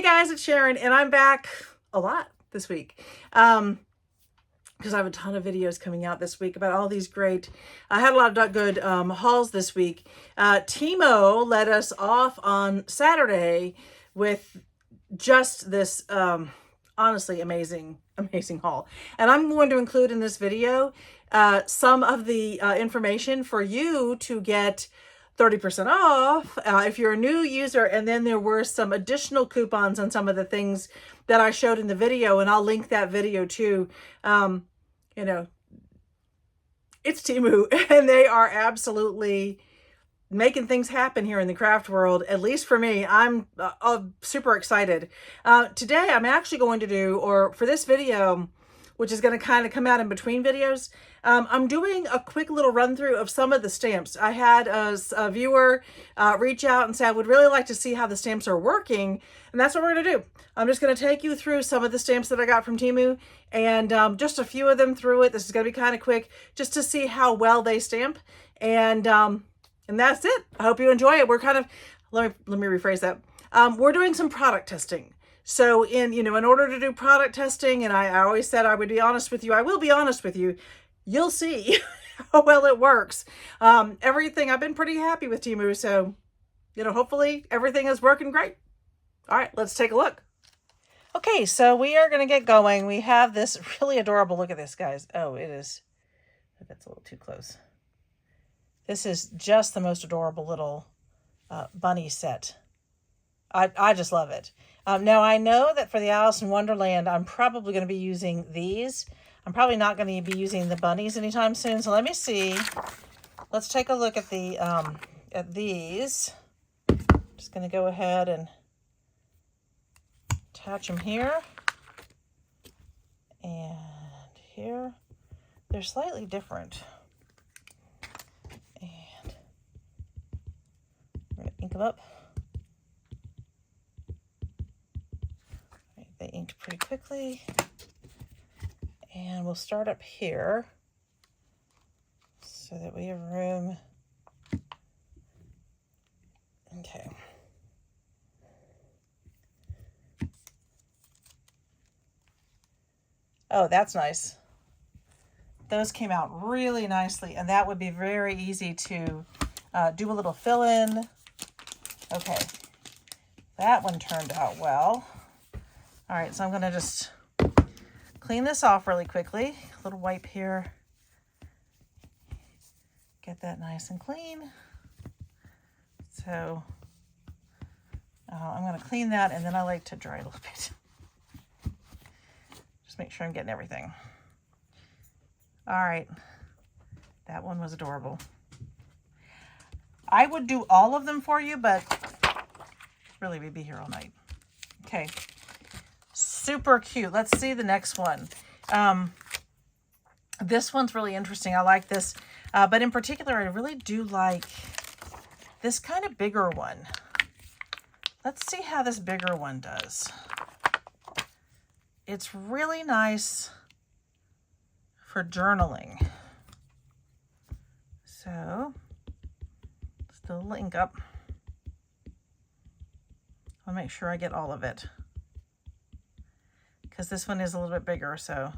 Hey guys, it's Sharon, and I'm back a lot this week because I have a ton of videos coming out this week about all these great. I had a lot of good hauls this week. Temu let us off on Saturday with just this honestly amazing haul, and I'm going to include in this video some of the information for you to get 30% off if you're a new user, and then there were some additional coupons on some of the things that I showed in the video, and I'll link that video too. You know, it's Temu, and they are absolutely making things happen here in the craft world. At least for me, I'm super excited. Today I'm actually going to do, or for this video, which is going to kind of come out in between videos, I'm doing a quick little run through of some of the stamps. I had a viewer reach out and say, I would really like to see how the stamps are working. And that's what we're going to do. I'm just going to take you through some of the stamps that I got from Temu, and just a few of them through it. This is going to be kind of quick just to see how well they stamp. And that's it. I hope you enjoy it. We're kind of, let me rephrase that. We're doing some product testing. So in order to do product testing, and I always said I would be honest with you, I will be honest with you, you'll see how well it works. Everything, I've been pretty happy with Temu, so, hopefully everything is working great. All right, let's take a look. Okay, so we are going to get going. We have this really adorable, look at this, guys. Oh, it is, that's a little too close. This is just the most adorable little bunny set. I just love it. Now, I know that for the Alice in Wonderland, I'm probably going to be using these. I'm probably not going to be using the bunnies anytime soon. So let me see. Let's take a look at the at these. Just going to go ahead and attach them here and here. They're slightly different. And we're going to ink them up. They inked pretty quickly. And we'll start up here so that we have room. Okay. Oh, that's nice. Those came out really nicely, and that would be very easy to do a little fill-in. Okay. That one turned out well. All right, so I'm going to just clean this off really quickly. A little wipe here. Get that nice and clean. So I'm going to clean that, and then I like to dry a little bit. Just make sure I'm getting everything. All right. That one was adorable. I would do all of them for you, but really we'd be here all night. Okay. Super cute. Let's see the next one. This one's really interesting. I like this, but in particular, I really do like this kind of bigger one. Let's see how this bigger one does. It's really nice for journaling. So, still link up. I'll make sure I get all of it, because this one is a little bit bigger, so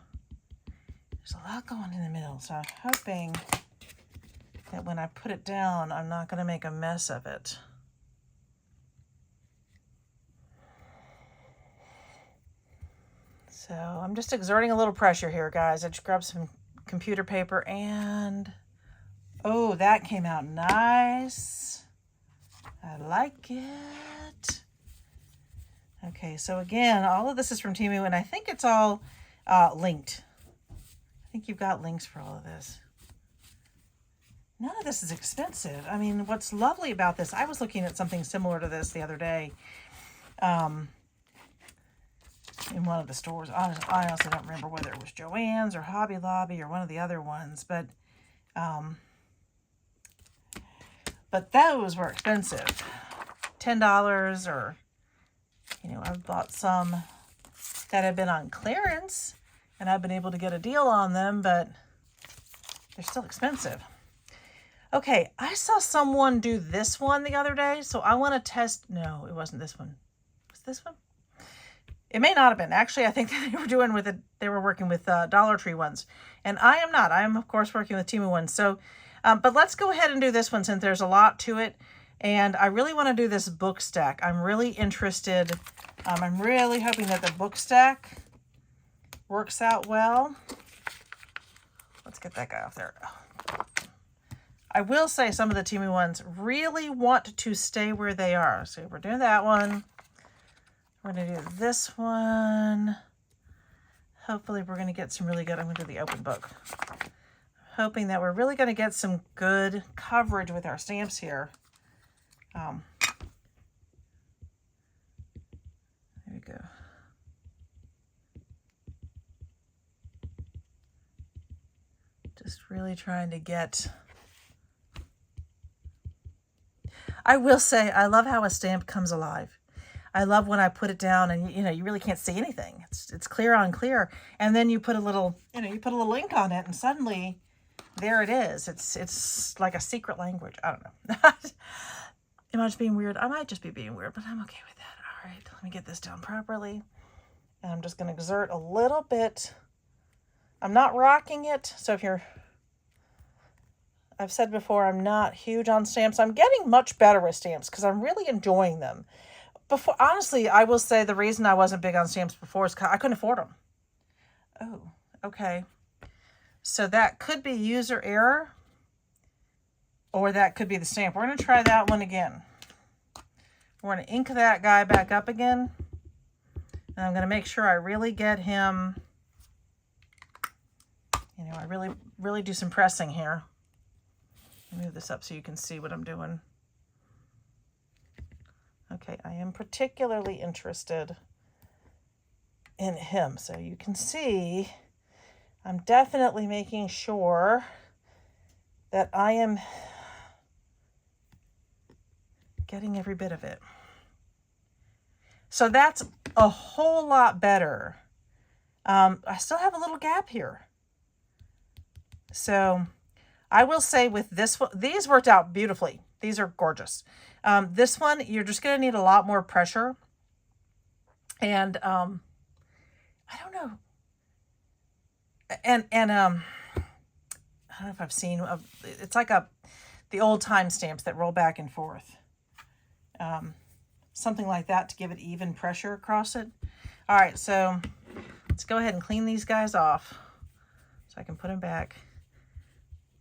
there's a lot going in the middle. So I'm hoping that when I put it down, I'm not going to make a mess of it. So I'm just exerting a little pressure here, guys. I just grabbed some computer paper, and oh, that came out nice. I like it. Okay, so again, all of this is from Temu, and I think it's all linked. I think you've got links for all of this. None of this is expensive. I mean, what's lovely about this, I was looking at something similar to this the other day in one of the stores. I honestly don't remember whether it was Joann's or Hobby Lobby or one of the other ones, but those were expensive. $10 or... I've bought some that have been on clearance, and I've been able to get a deal on them, but they're still expensive. Okay, I saw someone do this one the other day, so I want to test. No, it wasn't this one. Was this one? It may not have been. Actually, I think they were doing with it. They were working with Dollar Tree ones, and I am not. I am, of course, working with Temu ones. So, but let's go ahead and do this one since there's a lot to it, and I really want to do this book stack. I'm really interested. I'm really hoping that the book stack works out well. Let's get that guy off there. I will say some of the Temu ones really want to stay where they are. So we're doing that one. We're going to do this one. Hopefully we're going to get some really good, I'm going to do the open book. I'm hoping that we're really going to get some good coverage with our stamps here. There we go. Just really trying to get... I will say, I love how a stamp comes alive. I love when I put it down and, you know, you really can't see anything. It's clear on clear. And then you put a little, you know, you put a little ink on it and suddenly there it is. It's like a secret language. I don't know. Am I just being weird? I might just be being weird, but I'm okay with that. All right, let me get this down properly. And I'm just going to exert a little bit. I'm not rocking it. So if you're, I've said before, I'm not huge on stamps. I'm getting much better with stamps because I'm really enjoying them. Before, honestly, I will say the reason I wasn't big on stamps before is I couldn't afford them. Oh, okay. So that could be user error, or that could be the stamp. We're going to try that one again. We're going to ink that guy back up again. And I'm going to make sure I really get him, you know, I really do some pressing here. Move this up so you can see what I'm doing. Okay, I am particularly interested in him. So you can see I'm definitely making sure that I am getting every bit of it. So that's a whole lot better. I still have a little gap here. So I will say with this one, these worked out beautifully. These are gorgeous. This one, you're just going to need a lot more pressure. And I don't know. And I don't know if I've seen, it's like the old time stamps that roll back and forth. Something like that to give it even pressure across it. All right, so let's go ahead and clean these guys off so I can put them back.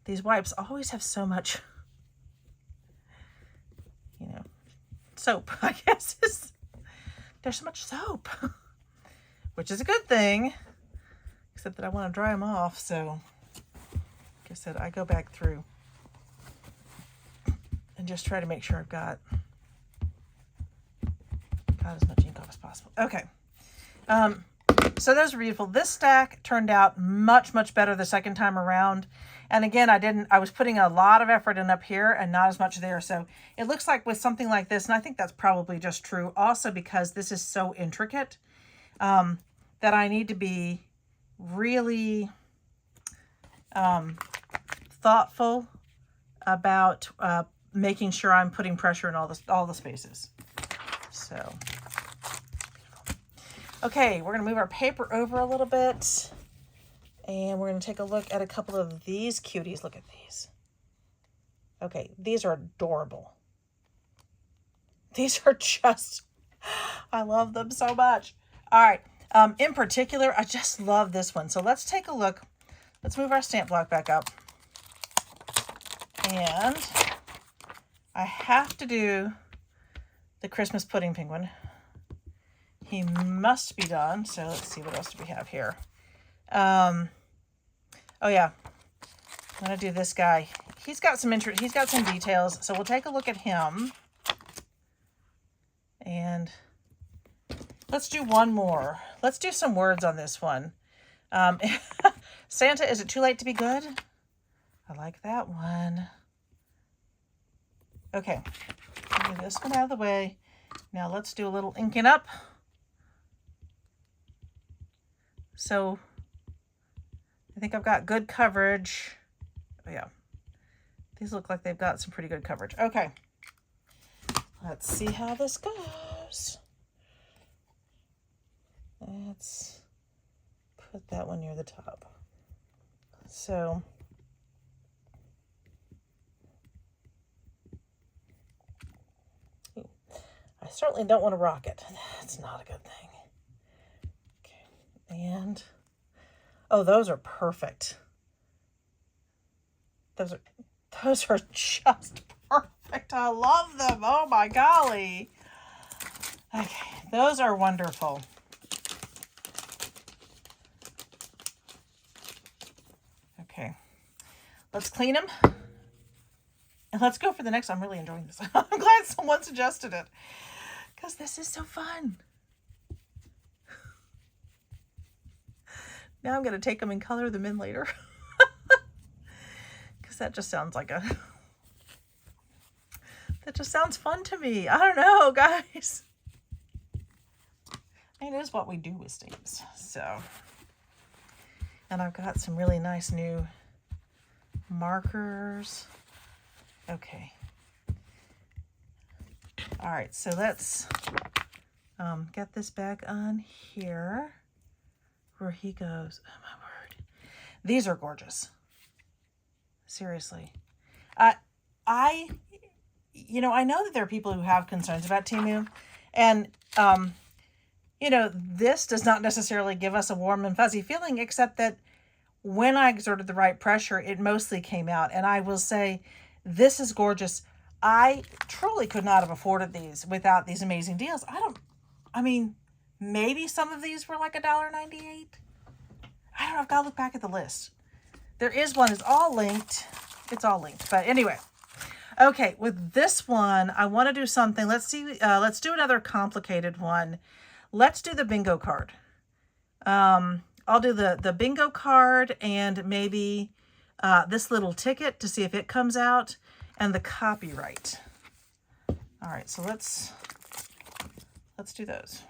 These wipes always have so much, you know, soap, I guess. There's so much soap, which is a good thing, except that I want to dry them off. So, like I said, I go back through and just try to make sure I've got as much ink off as possible. Okay. So those are beautiful. This stack turned out much, much better the second time around. And again, I was putting a lot of effort in up here and not as much there. So it looks like with something like this, and I think that's probably just true also because this is so intricate, that I need to be really thoughtful about making sure I'm putting pressure in all the spaces. So, okay, we're going to move our paper over a little bit. And we're going to take a look at a couple of these cuties. Look at these. Okay, these are adorable. These are just, I love them so much. All right, in particular, I just love this one. So let's take a look. Let's move our stamp block back up. And I have to do the Christmas pudding penguin. He must be done. So let's see, what else do we have here? Oh yeah, I'm going to do this guy. He's got some interest. He's got some details. So we'll take a look at him. And let's do one more. Let's do some words on this one. Santa, is it too late to be good? I like that one. Okay, get this one out of the way. Now let's do a little inking up. So I think I've got good coverage. Oh yeah, these look like they've got some pretty good coverage. Okay, let's see how this goes. let's put that one near the top. So I certainly don't want to rock it. That's not a good thing. Okay. And, oh, those are perfect. Those are just perfect. I love them. Oh my golly. Okay, those are wonderful. Okay, let's clean them. And let's go for the next. I'm really enjoying this. I'm glad someone suggested it, because this is so fun. Now I'm going to take them and color them in later. Because that just sounds like that just sounds fun to me. I don't know, guys. It is what we do with stamps. So, and I've got some really nice new markers. Okay. All right, so let's get this back on here where he goes. Oh my word. These are gorgeous. Seriously. You know, I know that there are people who have concerns about Temu, and you know, this does not necessarily give us a warm and fuzzy feeling, except that when I exerted the right pressure, it mostly came out. And I will say, this is gorgeous. I truly could not have afforded these without these amazing deals. I mean, maybe some of these were like $1.98. I don't know. I've got to look back at the list. There is one. It's all linked. It's all linked. But anyway. Okay. With this one, I want to do something. Let's see. Let's do another complicated one. Let's do the bingo card. I'll do the bingo card and maybe this little ticket to see if it comes out, and the copyright. All right, so let's do those.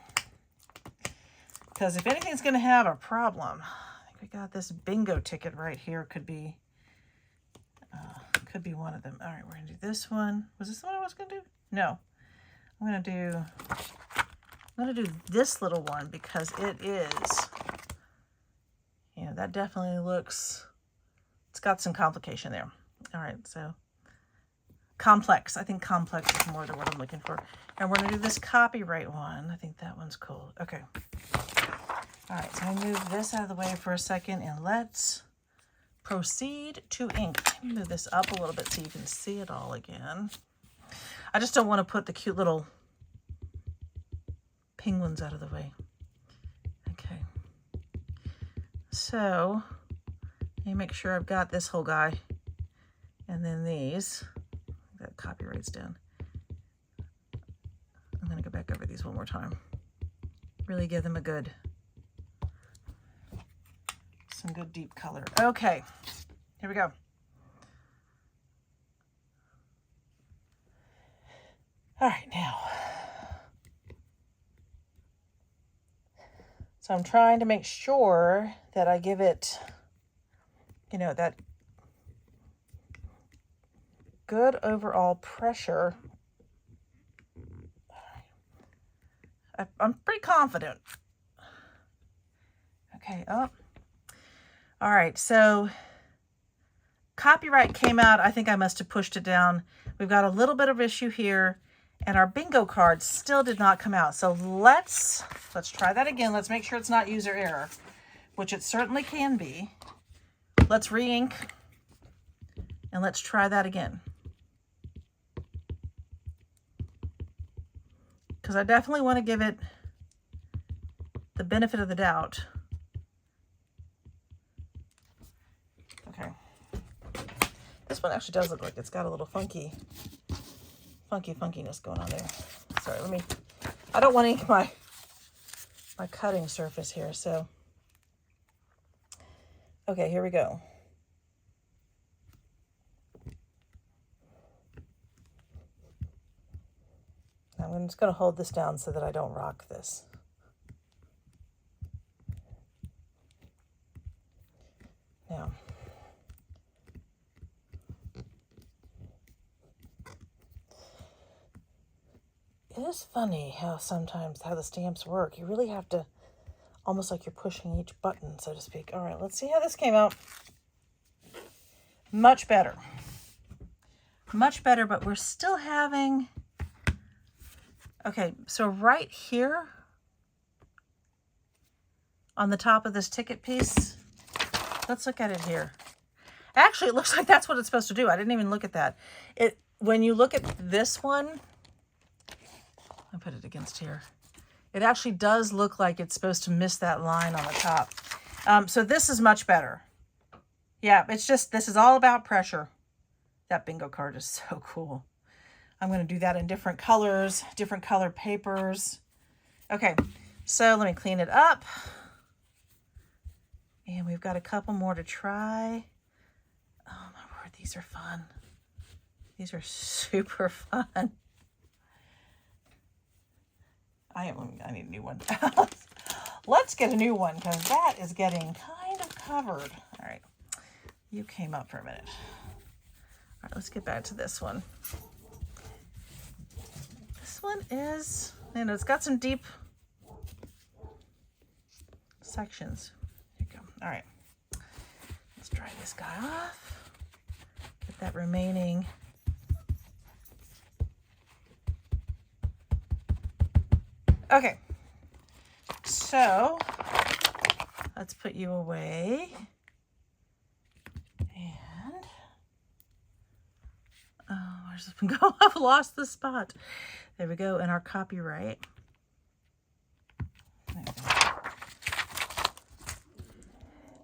Because if anything's going to have a problem, I think we got this bingo ticket right here. Could be one of them. All right, we're going to do this one. Was this the one I was going to do? No. I'm going to do this little one because it is, you know, that definitely looks, it's got some complication there. All right, so complex. I think complex is more the word I'm looking for. And we're going to do this copyright one. I think that one's cool. Okay. All right, so I move this out of the way for a second, and let's proceed to ink. Let me move this up a little bit so you can see it all again. I just don't want to put the cute little penguins out of the way. Okay. So, let me make sure I've got this whole guy. And then these. That copyright's down. I'm going to go back over these one more time. Really give them some good deep color. Okay. Here we go. All right, now. So I'm trying to make sure that I give it, you know, that good overall pressure. I'm pretty confident. Okay, up. All right, so copyright came out. I think I must have pushed it down. We've got a little bit of issue here, and our bingo card still did not come out. So let's try that again. Let's make sure it's not user error, which it certainly can be. Let's re-ink, and let's try that again. Because I definitely want to give it the benefit of the doubt. Okay. This one actually does look like it's got a little funkiness going on there. Sorry, I don't want to ink my cutting surface here, so. Okay, here we go. I'm just going to hold this down so that I don't rock this. Now, it is funny how sometimes how the stamps work. You really have to almost like you're pushing each button, so to speak. All right, let's see how this came out. Much better. Much better, but we're still having... Okay, so right here on the top of this ticket piece, let's look at it here. Actually, it looks like that's what it's supposed to do. I didn't even look at that. When you look at this one, I'll put it against here. It actually does look like it's supposed to miss that line on the top. So this is much better. Yeah, it's just, this is all about pressure. That bingo card is so cool. I'm going to do that in different colors, different colored papers. Okay, so let me clean it up. And we've got a couple more to try. Oh my word, these are fun. These are super fun. I need a new one. Let's get a new one because that is getting kind of covered. All right, you came up for a minute. All right, let's get back to this one. This one is, you know, it's got some deep sections. Here you go. All right, let's dry this guy off. Get that remaining. Okay, so let's put you away. And, oh, where's this one go? I've lost the spot. There we go, in our copyright.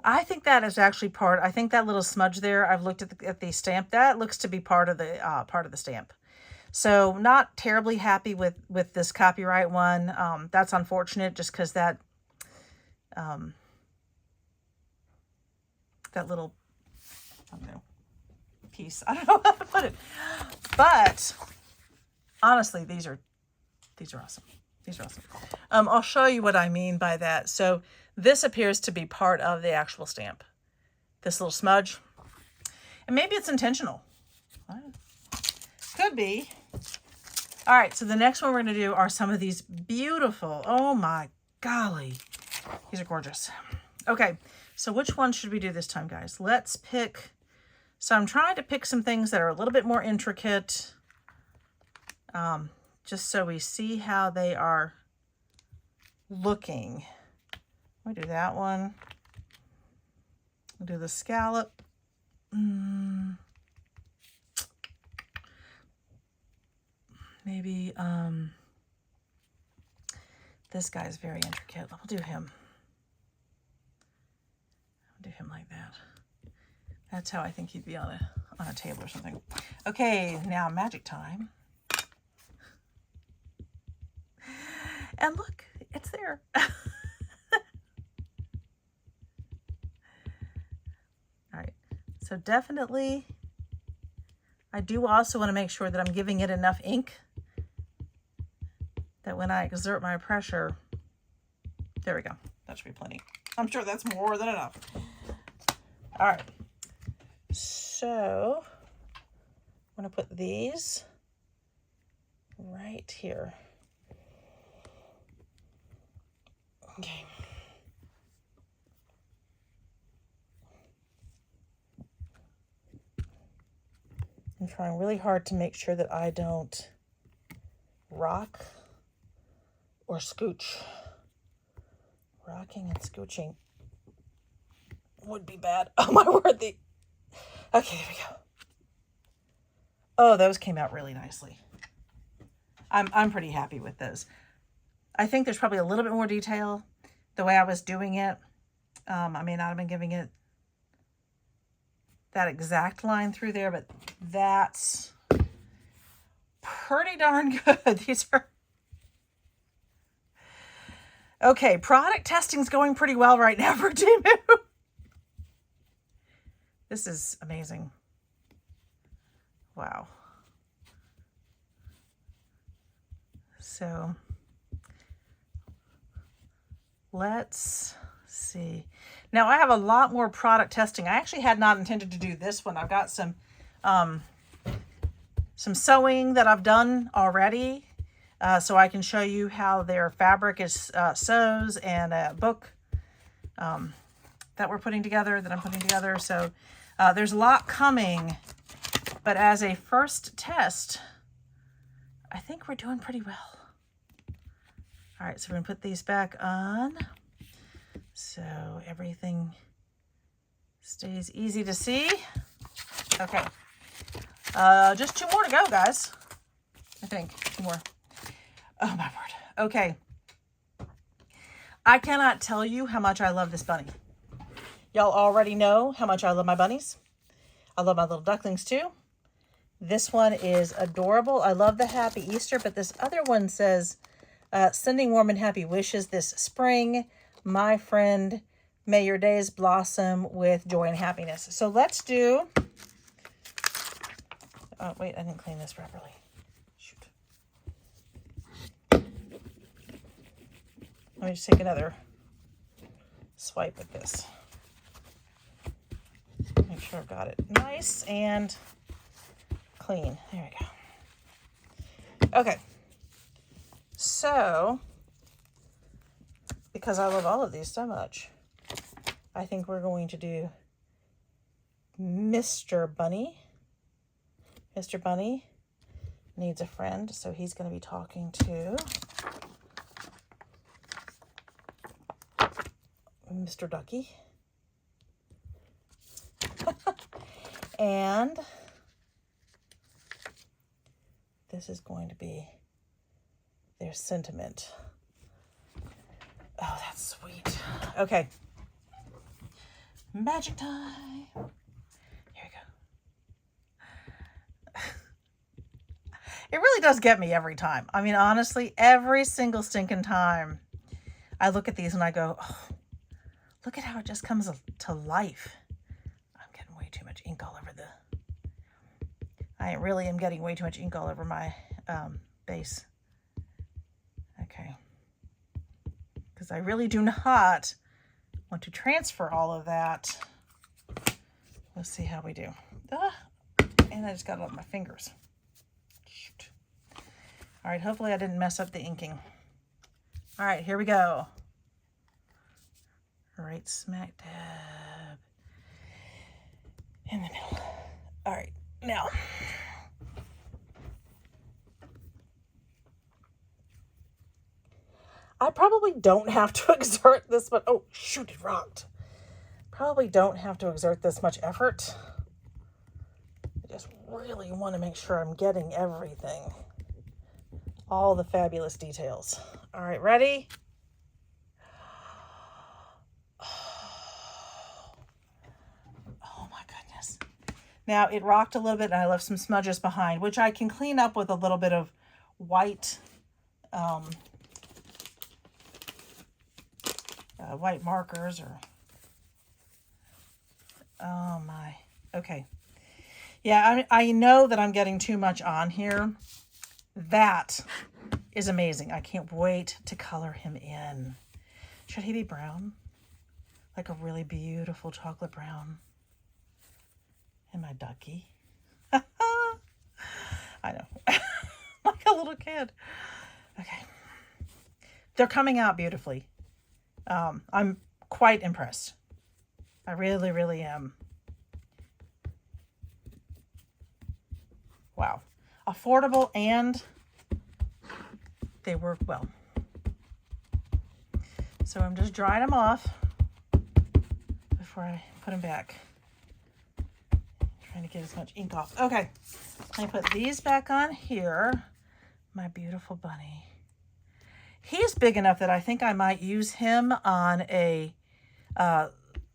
I think that is actually part, I think that little smudge there, I've looked at the stamp, that looks to be part of the stamp. So not terribly happy with this copyright one. That's unfortunate just because that little, I don't know, piece, I don't know how to put it. But honestly, these are awesome. These are awesome. I'll show you what I mean by that. So this appears to be part of the actual stamp. This little smudge. And maybe it's intentional. Could be. All right, so the next one we're going to do are some of these beautiful, oh my golly, these are gorgeous. Okay, so which one should we do this time, guys? Let's pick, so I'm trying to pick some things that are a little bit more intricate, just so we see how they are looking. We'll do that one. We'll do the scallop. Maybe this guy is very intricate. We'll do him. I'll do him like that. That's how I think he'd be on a table or something. Okay, now magic time. And look, it's there. All right, so definitely, I do also want to make sure that I'm giving it enough ink that when I exert my pressure, there we go. That should be plenty. I'm sure that's more than enough. All right. So I'm going to put these right here. Okay. I'm trying really hard to make sure that I don't rock or scooch. Rocking and scooching would be bad. Oh my word. Okay, there we go. Oh, those came out really nicely. I'm pretty happy with those. I think there's probably a little bit more detail the way I was doing it. I may not have been giving it that exact line through there, but that's pretty darn good. These are okay. Product testing's going pretty well right now for Temu. This is amazing. Wow. So let's see. Now I have a lot more product testing. I actually had not intended to do this one. I've got some sewing that I've done already, so I can show you how their fabric is sews, and a book that we're putting together, that I'm putting together. So there's a lot coming, but as a first test, I think we're doing pretty well. All right, so we're gonna put these back on so everything stays easy to see. Okay, just 2 more to go, guys. I think 2 more. Oh my word. Okay. I cannot tell you how much I love this bunny. Y'all already know how much I love my bunnies. I love my little ducklings too. This one is adorable. I love the Happy Easter, but this other one says, sending warm and happy wishes this spring. My friend, may your days blossom with joy and happiness. So let's do, oh wait, I didn't clean this properly. Shoot. Let me just take another swipe at this. Make sure I've got it nice and clean. There we go. Okay. So, because I love all of these so much, I think we're going to do Mr. Bunny. Mr. Bunny needs a friend, so he's going to be talking to Mr. Ducky. And this is going to be their sentiment. Oh, that's sweet. Okay. Magic time. Here we go. It really does get me every time. I mean, honestly, every single stinking time I look at these and I go, oh, look at how it just comes to life. I'm getting way too much ink all over the... I really am getting way too much ink all over my base. Okay. Because I really do not want to transfer all of that. Let's see how we do. And I just got it on my fingers. Shoot. All right, hopefully I didn't mess up the inking. All right, here we go. Right smack dab in the middle. All right, now. I probably don't have to exert this much. Oh, shoot, it rocked. Probably don't have to exert this much effort. I just really want to make sure I'm getting everything. All the fabulous details. All right, ready? Oh my goodness. Now, it rocked a little bit and I left some smudges behind, which I can clean up with a little bit of white white markers or, oh my, okay. Yeah, I know that I'm getting too much on here. That is amazing. I can't wait to color him in. Should he be brown? Like a really beautiful chocolate brown. And my ducky. I know. Like a little kid. Okay. They're coming out beautifully. I'm quite impressed. I really, really am. Wow. Affordable and they work well. So I'm just drying them off before I put them back. Trying to get as much ink off. Okay. Let me put these back on here. My beautiful bunny. He's big enough that I think I might use him on a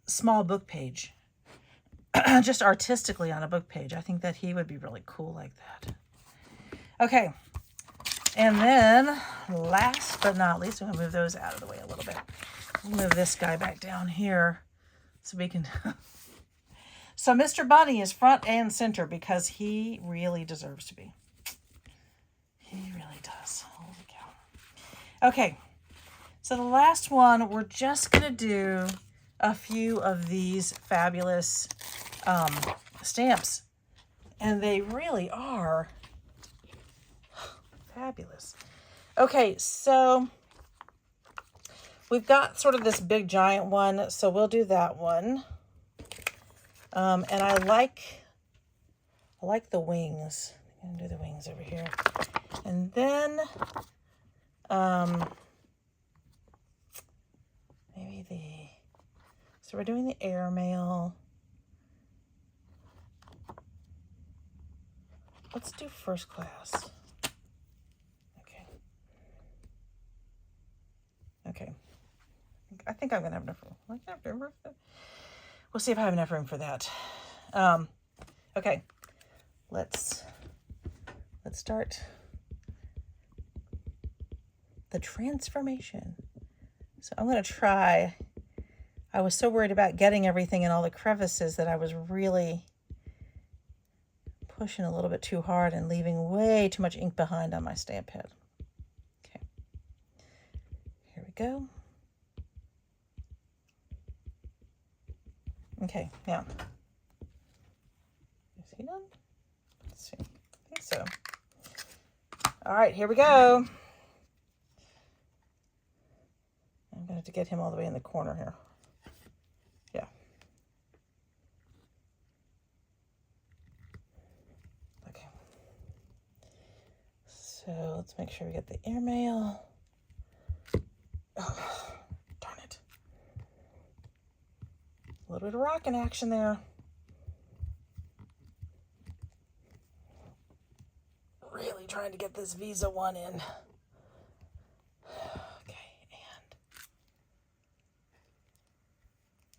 small book page. Just artistically on a book page. I think that he would be really cool like that. Okay. And then last but not least, I'm going to move those out of the way a little bit. Move this guy back down here so we can... So Mr. Bunny is front and center because he really deserves to be. He really does. Holy cow. Okay, so the last one, we're just going to do a few of these fabulous stamps. And they really are fabulous. Okay, so we've got sort of this big giant one, so we'll do that one. And I like the wings. I'm gonna do the wings over here. And then so we're doing the airmail. Let's do first class. Okay. I think I'm gonna have enough room. We'll see if I have enough room for that. Okay. Let's start the transformation. So I'm gonna try. I was so worried about getting everything in all the crevices that I was really pushing a little bit too hard and leaving way too much ink behind on my stamp head. Okay, here we go. Okay, now, is he done? Let's see, I think so. All right, here we go. I'm going to have to get him all the way in the corner here. Yeah. Okay. So let's make sure we get the airmail. Oh, darn it. A little bit of rocking action there. Really trying to get this Visa one in.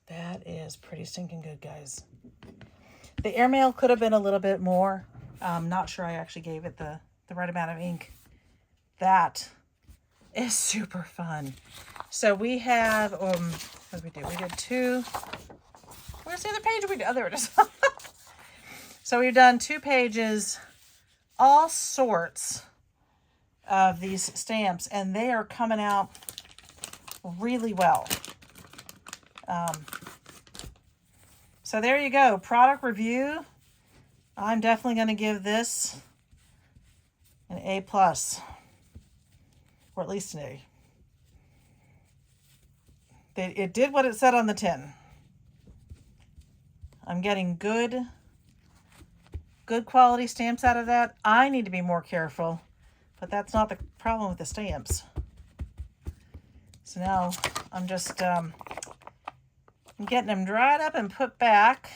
That is pretty stinking good, guys. The airmail could have been a little bit more. I'm not sure I actually gave it the right amount of ink. That is super fun. So we have, what did we do? We did two. Where's the other page we did? Oh, there it is. So we've done 2 pages, all sorts of these stamps, and they are coming out really well. So there you go, product review. I'm definitely going to give this an A+, or at least an A. It did what it said on the tin. I'm getting good quality stamps out of that. I need to be more careful, but that's not the problem with the stamps. So now I'm just I'm getting them dried up and put back,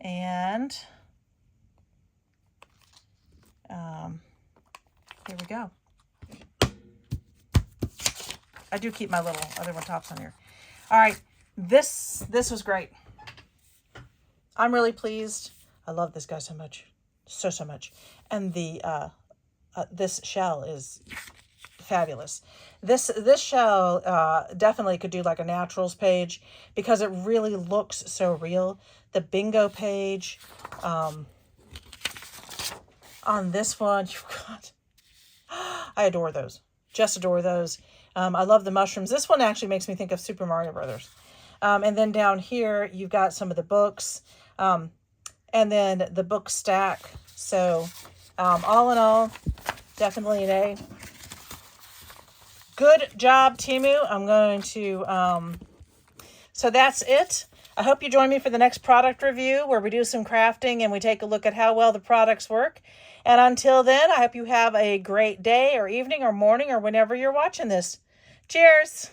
and here we go. I do keep my little other one tops on here. All right, this was great. I'm really pleased. I love this guy so much, so much, and the this shell is fabulous. This shell definitely could do like a naturals page because it really looks so real. The bingo page on this one, you've got, I adore those. Just adore those. I love the mushrooms. This one actually makes me think of Super Mario Brothers. And then down here, you've got some of the books, and then the book stack. So all in all, definitely an A. Good job, Temu. I'm going to, so that's it. I hope you join me for the next product review where we do some crafting and we take a look at how well the products work. And until then, I hope you have a great day or evening or morning or whenever you're watching this. Cheers.